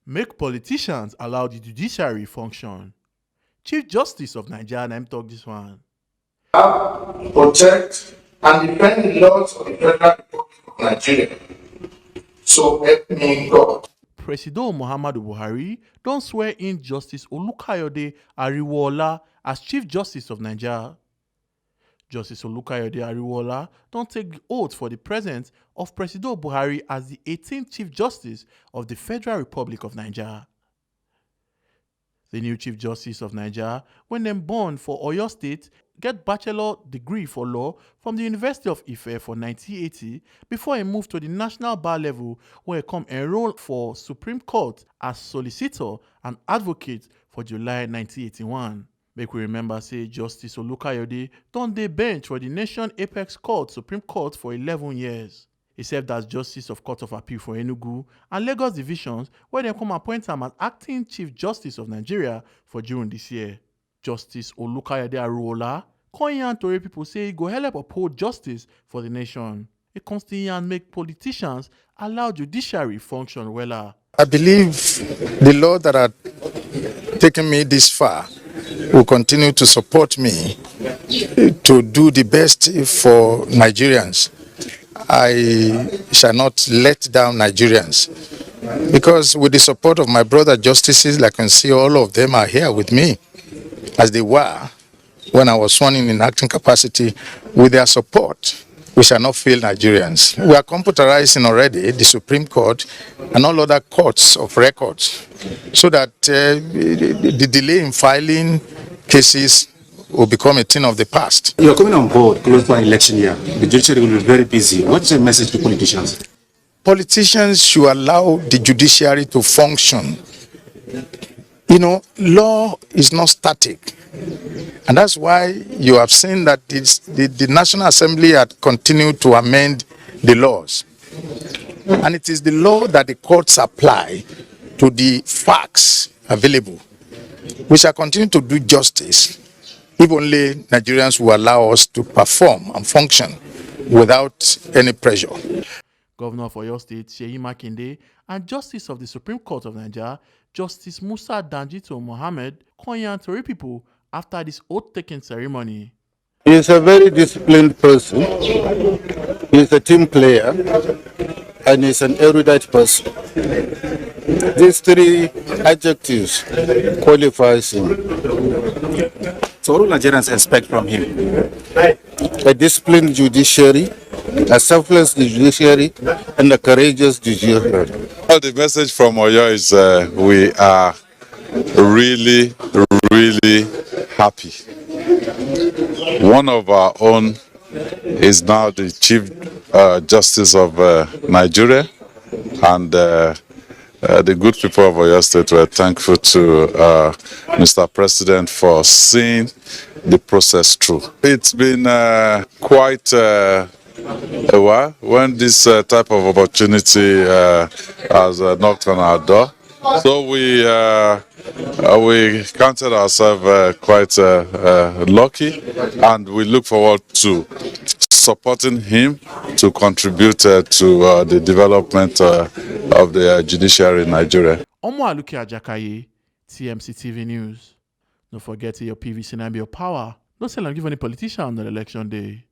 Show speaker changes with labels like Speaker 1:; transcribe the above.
Speaker 1: Make politicians allow the judiciary function. Chief Justice of Nigeria, let me talk this one.
Speaker 2: Protect and defend the laws of the Federal Republic of Nigeria. So help me God.
Speaker 1: President Muhammadu Buhari don swear in Justice Olukayode Ariwoola as Chief Justice of Nigeria. Justice Olukayode Ariwoola don take the oath for the presence of President Buhari as the 18th Chief Justice of the Federal Republic of Nigeria. The new Chief Justice of Nigeria, when dem born for Oyo State, get bachelor degree for law from the University of Ife for 1980 before he moved to the national bar level where he come enroll for Supreme Court as solicitor and advocate for July 1981. Make we remember say Justice Olukayode don dey bench for the Nation Apex Court Supreme Court for 11 years. He served as Justice of Court of Appeal for Enugu and Lagos Divisions, where they come appoint him as Acting Chief Justice of Nigeria for June this year. Justice Olukayode Ariwoola come yarn tori people say he go help uphold justice for the nation. He come still yarn make politicians allow judiciary function wella.
Speaker 2: I believe the Lord that had taken me this far will continue to support me to do the best for Nigerians. I shall not let down Nigerians, because with the support of my brother justices, I can see all of them are here with me as they were when I was sworn in acting capacity. With their support, we shall not fail Nigerians. We are computerizing already the Supreme Court and all other courts of records, so that the delay in filing cases will become a thing of the past.
Speaker 3: You're coming on board close to an election year. The judiciary will be very busy. What is your message to politicians?
Speaker 2: Politicians should allow the judiciary to function. You know, law is not static. And that's why you have seen that the National Assembly had continued to amend the laws. And it is the law that the courts apply to the facts available. We shall continue to do justice if only Nigerians will allow us to perform and function without any pressure.
Speaker 1: Governor of Oyo State, Seyi Makinde, and Justice of the Supreme Court of Nigeria, Justice Musa Danjito Mohammed, come yarn tori people after this oath-taking ceremony.
Speaker 4: He is a very disciplined person. He is a team player, and he is an erudite person. These three adjectives qualifies him.
Speaker 3: So what do Nigerians expect from him?
Speaker 4: A disciplined judiciary, a selfless judiciary, and a courageous judiciary.
Speaker 5: Well, the message from Oyo is we are really happy. One of our own is now the Chief Justice of Nigeria, and the good people of Oyo State were thankful to Mr. President for seeing the process through. It's been quite a while when this type of opportunity has knocked on our door. So we counted ourselves quite lucky, and we look forward to supporting him to contribute to the development of the judiciary in Nigeria.
Speaker 1: Omoaluki Ajakaye, TMC TV News. Don't forget your PVC and your power. Don't sell and give any politician on election day.